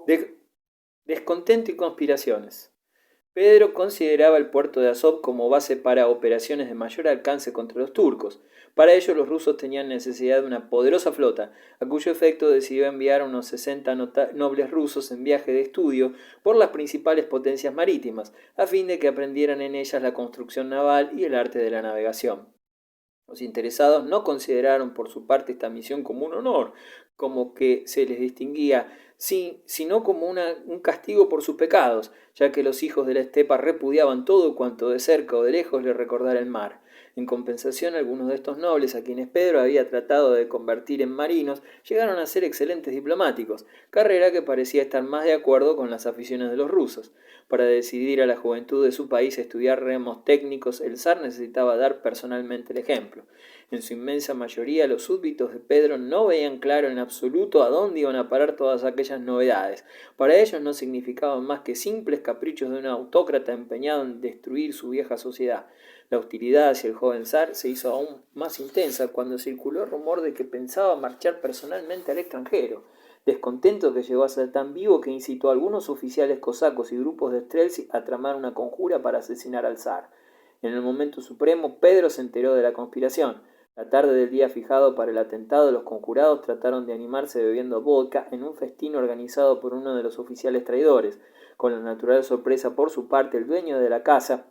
De- descontento y conspiraciones. Pedro consideraba el puerto de Azov como base para operaciones de mayor alcance contra los turcos. Para ello los rusos tenían necesidad de una poderosa flota, a cuyo efecto decidió enviar a unos 60 nobles rusos en viaje de estudio por las principales potencias marítimas, a fin de que aprendieran en ellas la construcción naval y el arte de la navegación. Los interesados no consideraron por su parte esta misión como un honor, como que se les distinguía, sino como un castigo por sus pecados, ya que los hijos de la estepa repudiaban todo cuanto de cerca o de lejos le recordara el mar. En compensación, algunos de estos nobles, a quienes Pedro había tratado de convertir en marinos, llegaron a ser excelentes diplomáticos, carrera que parecía estar más de acuerdo con las aficiones de los rusos. Para decidir a la juventud de su país a estudiar remos técnicos, el zar necesitaba dar personalmente el ejemplo. En su inmensa mayoría, los súbditos de Pedro no veían claro en absoluto a dónde iban a parar todas aquellas novedades. Para ellos no significaban más que simples caprichos de un autócrata empeñado en destruir su vieja sociedad. La hostilidad hacia el joven zar se hizo aún más intensa cuando circuló el rumor de que pensaba marchar personalmente al extranjero, descontento que llegó a ser tan vivo que incitó a algunos oficiales cosacos y grupos de Streltsy a tramar una conjura para asesinar al zar. En el momento supremo, Pedro se enteró de la conspiración. La tarde del día fijado para el atentado, los conjurados trataron de animarse bebiendo vodka en un festín organizado por uno de los oficiales traidores. Con la natural sorpresa por su parte, el dueño de la casa,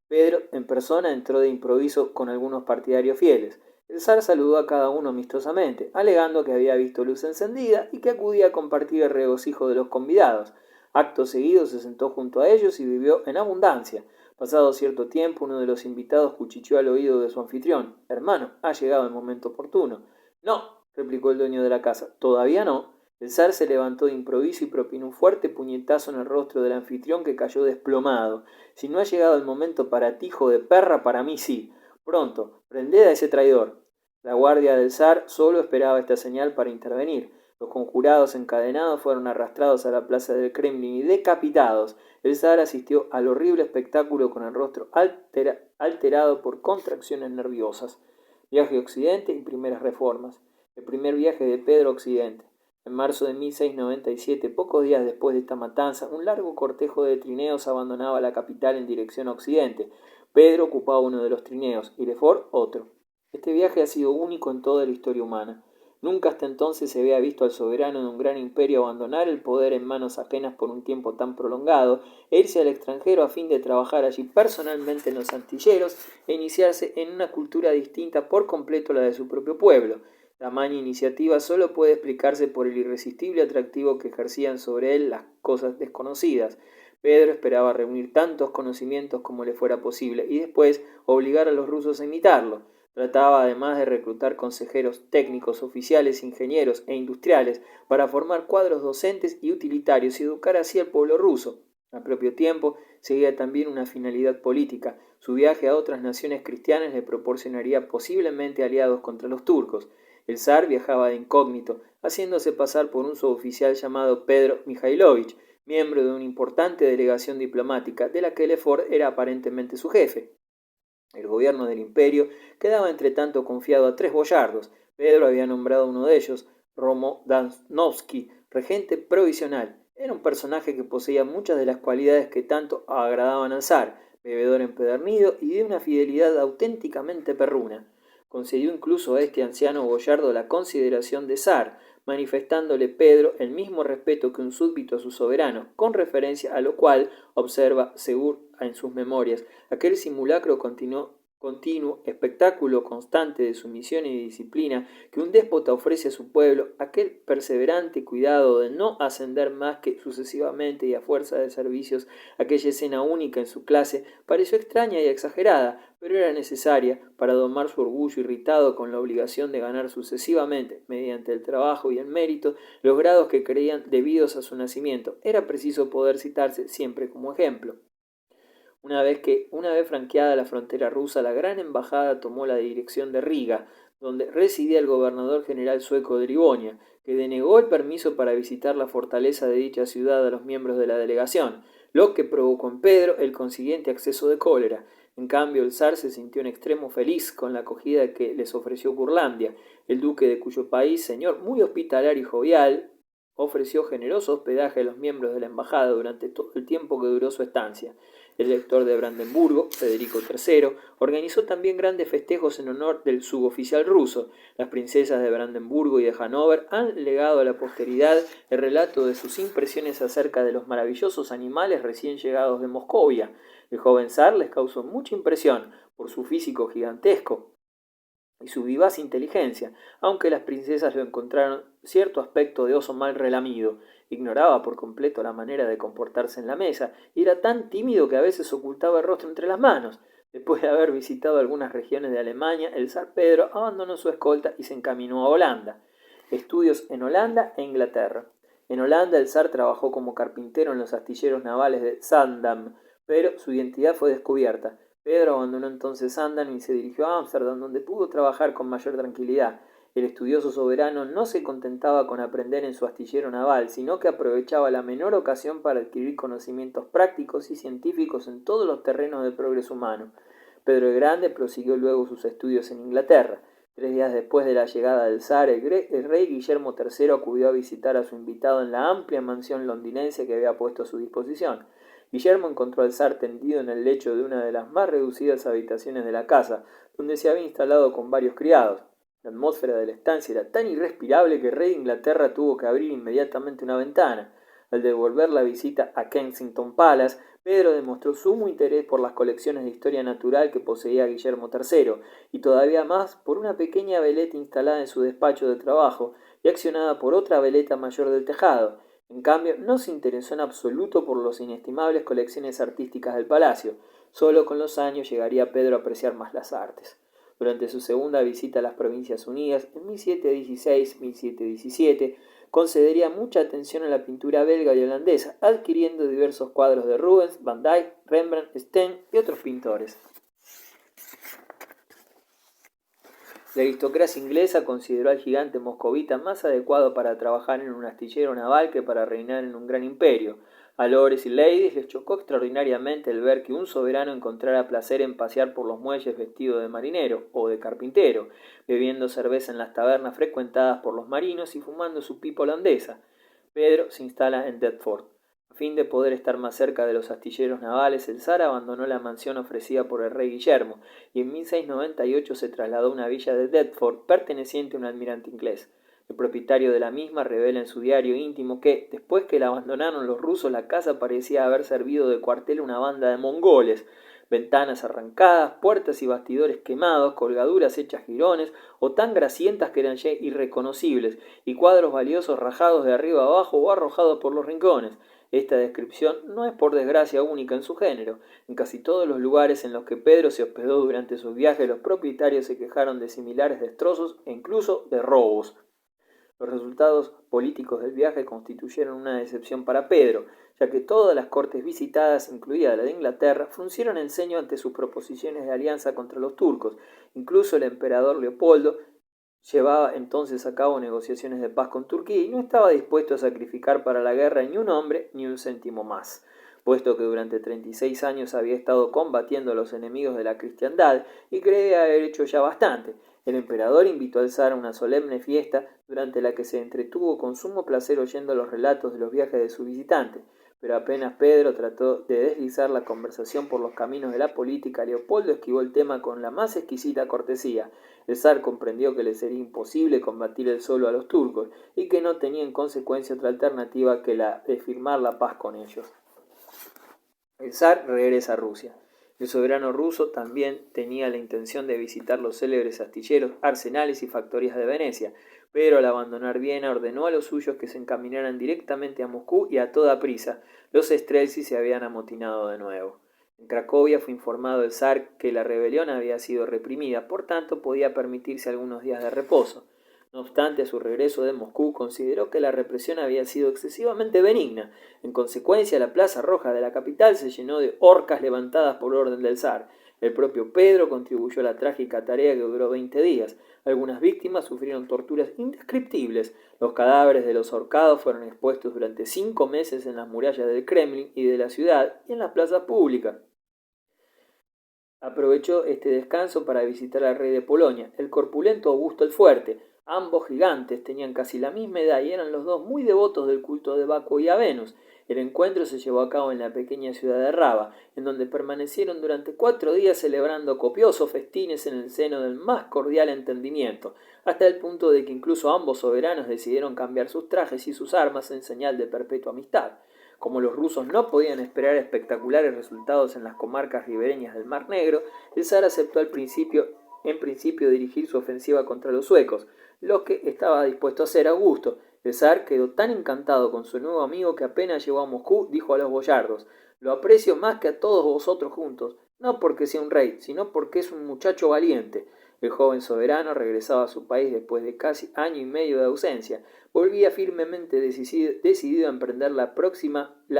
Pedro, en persona, entró de improviso con algunos partidarios fieles. El zar saludó a cada uno amistosamente, alegando que había visto luz encendida y que acudía a compartir el regocijo de los convidados. Acto seguido se sentó junto a ellos y vivió en abundancia. Pasado cierto tiempo, uno de los invitados cuchicheó al oído de su anfitrión. «Hermano, ha llegado el momento oportuno». «No», replicó el dueño de la casa, «todavía no». El zar se levantó de improviso y propinó un fuerte puñetazo en el rostro del anfitrión que cayó desplomado. «Si no ha llegado el momento para ti, hijo de perra, para mí sí. Pronto, prended a ese traidor». La guardia del zar solo esperaba esta señal para intervenir. Los conjurados encadenados fueron arrastrados a la plaza del Kremlin y decapitados. El zar asistió al horrible espectáculo con el rostro alterado por contracciones nerviosas. Viaje a Occidente y primeras reformas. El primer viaje de Pedro a Occidente. En marzo de 1697, pocos días después de esta matanza, un largo cortejo de trineos abandonaba la capital en dirección a Occidente. Pedro ocupaba uno de los trineos y Lefort otro. Este viaje ha sido único en toda la historia humana. Nunca hasta entonces se había visto al soberano de un gran imperio abandonar el poder en manos ajenas por un tiempo tan prolongado e irse al extranjero a fin de trabajar allí personalmente en los astilleros e iniciarse en una cultura distinta por completo a la de su propio pueblo. Tamaña iniciativa solo puede explicarse por el irresistible atractivo que ejercían sobre él las cosas desconocidas. Pedro esperaba reunir tantos conocimientos como le fuera posible y después obligar a los rusos a imitarlo. Trataba además de reclutar consejeros técnicos, oficiales, ingenieros e industriales para formar cuadros docentes y utilitarios y educar así al pueblo ruso. Al propio tiempo, seguía también una finalidad política. Su viaje a otras naciones cristianas le proporcionaría posiblemente aliados contra los turcos. El zar viajaba de incógnito, haciéndose pasar por un suboficial llamado Pedro Mikhailovich, miembro de una importante delegación diplomática, de la que Lefort era aparentemente su jefe. El gobierno del imperio quedaba entre tanto confiado a 3 boyardos. Pedro había nombrado a uno de ellos, Romo Danovsky, regente provisional. Era un personaje que poseía muchas de las cualidades que tanto agradaban al zar, bebedor empedernido y de una fidelidad auténticamente perruna. Concedió incluso a este anciano boyardo la consideración de zar, manifestándole Pedro el mismo respeto que un súbdito a su soberano, con referencia a lo cual, observa Segur en sus memorias, aquel simulacro continuo, espectáculo constante de sumisión y disciplina que un déspota ofrece a su pueblo, aquel perseverante cuidado de no ascender más que sucesivamente y a fuerza de servicios, aquella escena única en su clase, pareció extraña y exagerada, pero era necesaria para domar su orgullo irritado con la obligación de ganar sucesivamente, mediante el trabajo y el mérito, los grados que creían debidos a su nacimiento. Era preciso poder citarse siempre como ejemplo. Una vez franqueada la frontera rusa, la gran embajada tomó la dirección de Riga, donde residía el gobernador general sueco de Livonia, que denegó el permiso para visitar la fortaleza de dicha ciudad a los miembros de la delegación, lo que provocó en Pedro el consiguiente acceso de cólera. En cambio, el zar se sintió en extremo feliz con la acogida que les ofreció Curlandia, el duque de cuyo país, señor muy hospitalario y jovial, ofreció generoso hospedaje a los miembros de la embajada durante todo el tiempo que duró su estancia. El elector de Brandenburgo, Federico III, organizó también grandes festejos en honor del suboficial ruso. Las princesas de Brandenburgo y de Hannover han legado a la posteridad el relato de sus impresiones acerca de los maravillosos animales recién llegados de Moscovia. El joven zar les causó mucha impresión por su físico gigantesco y su vivaz inteligencia, aunque las princesas lo encontraron cierto aspecto de oso mal relamido. Ignoraba por completo la manera de comportarse en la mesa y era tan tímido que a veces ocultaba el rostro entre las manos. Después de haber visitado algunas regiones de Alemania, el zar Pedro abandonó su escolta y se encaminó a Holanda. Estudios en Holanda e Inglaterra. En Holanda el zar trabajó como carpintero en los astilleros navales de Zaandam, pero su identidad fue descubierta. Pedro abandonó entonces Zaandam y se dirigió a Ámsterdam, donde pudo trabajar con mayor tranquilidad. El estudioso soberano no se contentaba con aprender en su astillero naval, sino que aprovechaba la menor ocasión para adquirir conocimientos prácticos y científicos en todos los terrenos del progreso humano. Pedro el Grande prosiguió luego sus estudios en Inglaterra. 3 días después de la llegada del zar, el rey Guillermo III acudió a visitar a su invitado en la amplia mansión londinense que había puesto a su disposición. Guillermo encontró al zar tendido en el lecho de una de las más reducidas habitaciones de la casa, donde se había instalado con varios criados. La atmósfera de la estancia era tan irrespirable que el rey de Inglaterra tuvo que abrir inmediatamente una ventana. Al devolver la visita a Kensington Palace, Pedro demostró sumo interés por las colecciones de historia natural que poseía Guillermo III, y todavía más por una pequeña veleta instalada en su despacho de trabajo y accionada por otra veleta mayor del tejado. En cambio, no se interesó en absoluto por las inestimables colecciones artísticas del palacio. Solo con los años llegaría Pedro a apreciar más las artes. Durante su segunda visita a las Provincias Unidas, en 1716-1717, concedería mucha atención a la pintura belga y holandesa, adquiriendo diversos cuadros de Rubens, Van Dyck, Rembrandt, Steen y otros pintores. La aristocracia inglesa consideró al gigante moscovita más adecuado para trabajar en un astillero naval que para reinar en un gran imperio. A lores y ladies les chocó extraordinariamente el ver que un soberano encontrara placer en pasear por los muelles vestido de marinero o de carpintero, bebiendo cerveza en las tabernas frecuentadas por los marinos y fumando su pipa holandesa. Pedro se instala en Deptford. A fin de poder estar más cerca de los astilleros navales, el zar abandonó la mansión ofrecida por el rey Guillermo y en 1698 se trasladó a una villa de Deptford perteneciente a un almirante inglés. El propietario de la misma revela en su diario íntimo que, después que la abandonaron los rusos, la casa parecía haber servido de cuartel a una banda de mongoles. Ventanas arrancadas, puertas y bastidores quemados, colgaduras hechas jirones o tan grasientas que eran ya irreconocibles, y cuadros valiosos rajados de arriba abajo o arrojados por los rincones. Esta descripción no es por desgracia única en su género. En casi todos los lugares en los que Pedro se hospedó durante sus viajes, los propietarios se quejaron de similares destrozos e incluso de robos. Los resultados políticos del viaje constituyeron una decepción para Pedro, ya que todas las cortes visitadas, incluida la de Inglaterra, fruncieron el ceño ante sus proposiciones de alianza contra los turcos. Incluso el emperador Leopoldo llevaba entonces a cabo negociaciones de paz con Turquía y no estaba dispuesto a sacrificar para la guerra ni un hombre ni un céntimo más. Puesto que durante 36 años había estado combatiendo a los enemigos de la cristiandad y creía haber hecho ya bastante, el emperador invitó al zar a una solemne fiesta durante la que se entretuvo con sumo placer oyendo los relatos de los viajes de su visitante. Pero apenas Pedro trató de deslizar la conversación por los caminos de la política, Leopoldo esquivó el tema con la más exquisita cortesía. El zar comprendió que le sería imposible combatir él solo a los turcos y que no tenía en consecuencia otra alternativa que la de firmar la paz con ellos. El zar regresa a Rusia. El soberano ruso también tenía la intención de visitar los célebres astilleros, arsenales y factorías de Venecia, pero al abandonar Viena ordenó a los suyos que se encaminaran directamente a Moscú y a toda prisa. Los Streltsy se habían amotinado de nuevo. En Cracovia fue informado el zar que la rebelión había sido reprimida, por tanto podía permitirse algunos días de reposo. No obstante, a su regreso de Moscú consideró que la represión había sido excesivamente benigna. En consecuencia, la Plaza Roja de la capital se llenó de horcas levantadas por orden del zar. El propio Pedro contribuyó a la trágica tarea que duró 20 días. Algunas víctimas sufrieron torturas indescriptibles. Los cadáveres de los ahorcados fueron expuestos durante 5 meses en las murallas del Kremlin y de la ciudad y en las plazas públicas. Aprovechó este descanso para visitar al rey de Polonia, el corpulento Augusto el Fuerte. Ambos gigantes tenían casi la misma edad y eran los dos muy devotos del culto de Baco y a Venus. El encuentro se llevó a cabo en la pequeña ciudad de Raba, en donde permanecieron durante 4 días celebrando copiosos festines en el seno del más cordial entendimiento, hasta el punto de que incluso ambos soberanos decidieron cambiar sus trajes y sus armas en señal de perpetua amistad. Como los rusos no podían esperar espectaculares resultados en las comarcas ribereñas del Mar Negro, el zar aceptó en principio dirigir su ofensiva contra los suecos, lo que estaba dispuesto a hacer Augusto. El zar quedó tan encantado con su nuevo amigo que apenas llegó a Moscú dijo a los boyardos: «Lo aprecio más que a todos vosotros juntos, no porque sea un rey, sino porque es un muchacho valiente». El joven soberano regresaba a su país después de casi año y medio de ausencia. Volvía firmemente decidido a emprender la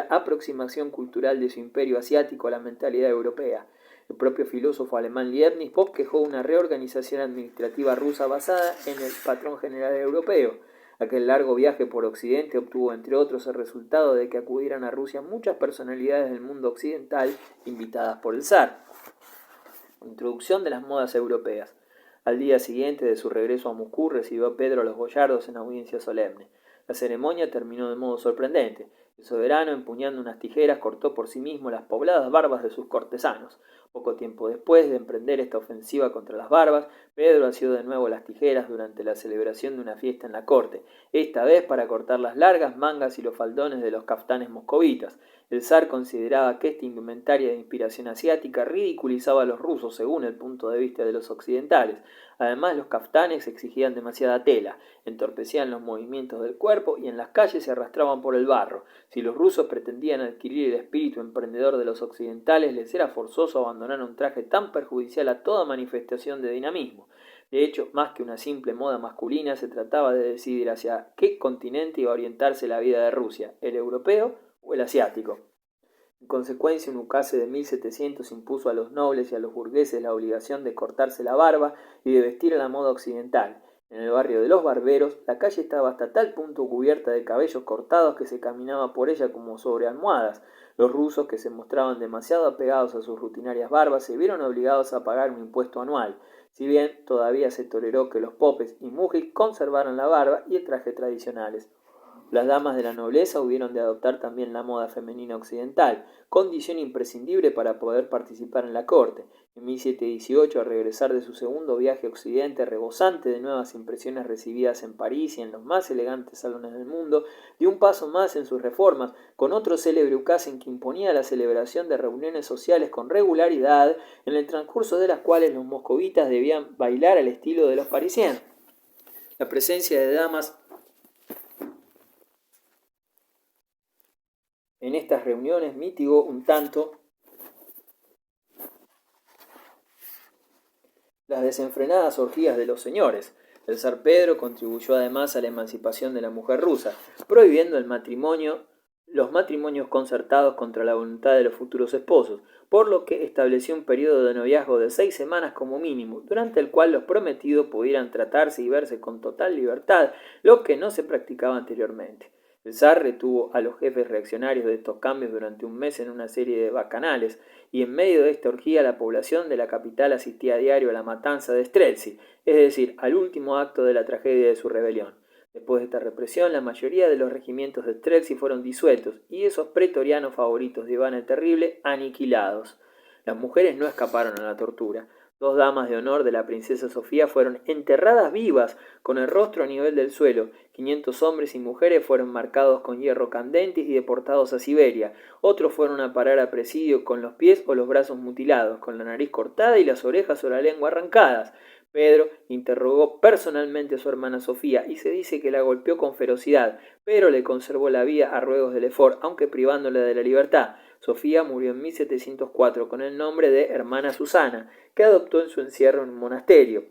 aproximación cultural de su imperio asiático a la mentalidad europea. El propio filósofo alemán Leibniz bosquejó una reorganización administrativa rusa basada en el patrón general europeo. Aquel largo viaje por Occidente obtuvo, entre otros, el resultado de que acudieran a Rusia muchas personalidades del mundo occidental invitadas por el zar. Introducción de las modas europeas. Al día siguiente de su regreso a Moscú recibió a Pedro a los boyardos en audiencia solemne. La ceremonia terminó de modo sorprendente. El soberano, empuñando unas tijeras, cortó por sí mismo las pobladas barbas de sus cortesanos. Poco tiempo después de emprender esta ofensiva contra las barbas, Pedro asió de nuevo las tijeras durante la celebración de una fiesta en la corte, esta vez para cortar las largas mangas y los faldones de los caftanes moscovitas. El zar consideraba que esta indumentaria de inspiración asiática ridiculizaba a los rusos según el punto de vista de los occidentales. Además, los caftanes exigían demasiada tela, entorpecían los movimientos del cuerpo y en las calles se arrastraban por el barro. Si los rusos pretendían adquirir el espíritu emprendedor de los occidentales, les era forzoso abandonar un traje tan perjudicial a toda manifestación de dinamismo. De hecho, más que una simple moda masculina, se trataba de decidir hacia qué continente iba a orientarse la vida de Rusia, el europeo o el asiático. En consecuencia, un ukase de 1700 impuso a los nobles y a los burgueses la obligación de cortarse la barba y de vestir a la moda occidental. En el barrio de los barberos, la calle estaba hasta tal punto cubierta de cabellos cortados que se caminaba por ella como sobre almohadas. Los rusos, que se mostraban demasiado apegados a sus rutinarias barbas, se vieron obligados a pagar un impuesto anual, si bien todavía se toleró que los popes y mujiks conservaran la barba y el traje tradicionales. Las damas de la nobleza hubieron de adoptar también la moda femenina occidental, condición imprescindible para poder participar en la corte. En 1718, al regresar de su segundo viaje a Occidente, rebosante de nuevas impresiones recibidas en París y en los más elegantes salones del mundo, dio un paso más en sus reformas, con otro célebre ukase en que imponía la celebración de reuniones sociales con regularidad, en el transcurso de las cuales los moscovitas debían bailar al estilo de los parisienses. La presencia de damas en estas reuniones mitigó un tanto las desenfrenadas orgías de los señores. El zar Pedro contribuyó además a la emancipación de la mujer rusa, prohibiendo los matrimonios concertados contra la voluntad de los futuros esposos, por lo que estableció un periodo de noviazgo de 6 semanas como mínimo, durante el cual los prometidos pudieran tratarse y verse con total libertad, lo que no se practicaba anteriormente. El zar retuvo a los jefes reaccionarios de estos cambios durante un mes en una serie de bacanales, y en medio de esta orgía la población de la capital asistía a diario a la matanza de Streltsy, es decir, al último acto de la tragedia de su rebelión. Después de esta represión, la mayoría de los regimientos de Streltsy fueron disueltos y esos pretorianos favoritos de Iván el Terrible aniquilados. Las mujeres no escaparon a la tortura. 2 damas de honor de la princesa Sofía fueron enterradas vivas con el rostro a nivel del suelo. 500 hombres y mujeres fueron marcados con hierro candente y deportados a Siberia. Otros fueron a parar a presidio con los pies o los brazos mutilados, con la nariz cortada y las orejas o la lengua arrancadas. Pedro interrogó personalmente a su hermana Sofía y se dice que la golpeó con ferocidad, pero le conservó la vida a ruegos de Lefort, aunque privándola de la libertad. Sofía murió en 1704 con el nombre de hermana Susana, que adoptó en su encierro en un monasterio.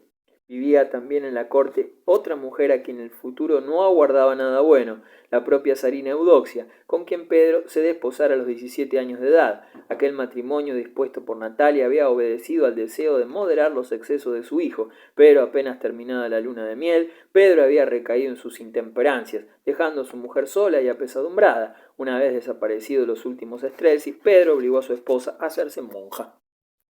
Vivía también en la corte otra mujer a quien el futuro no aguardaba nada bueno, la propia zarina Eudoxia, con quien Pedro se desposara a los 17 años de edad. Aquel matrimonio dispuesto por Natalia había obedecido al deseo de moderar los excesos de su hijo, pero apenas terminada la luna de miel, Pedro había recaído en sus intemperancias, dejando a su mujer sola y apesadumbrada. Una vez desaparecidos los últimos Streltsy, Pedro obligó a su esposa a hacerse monja.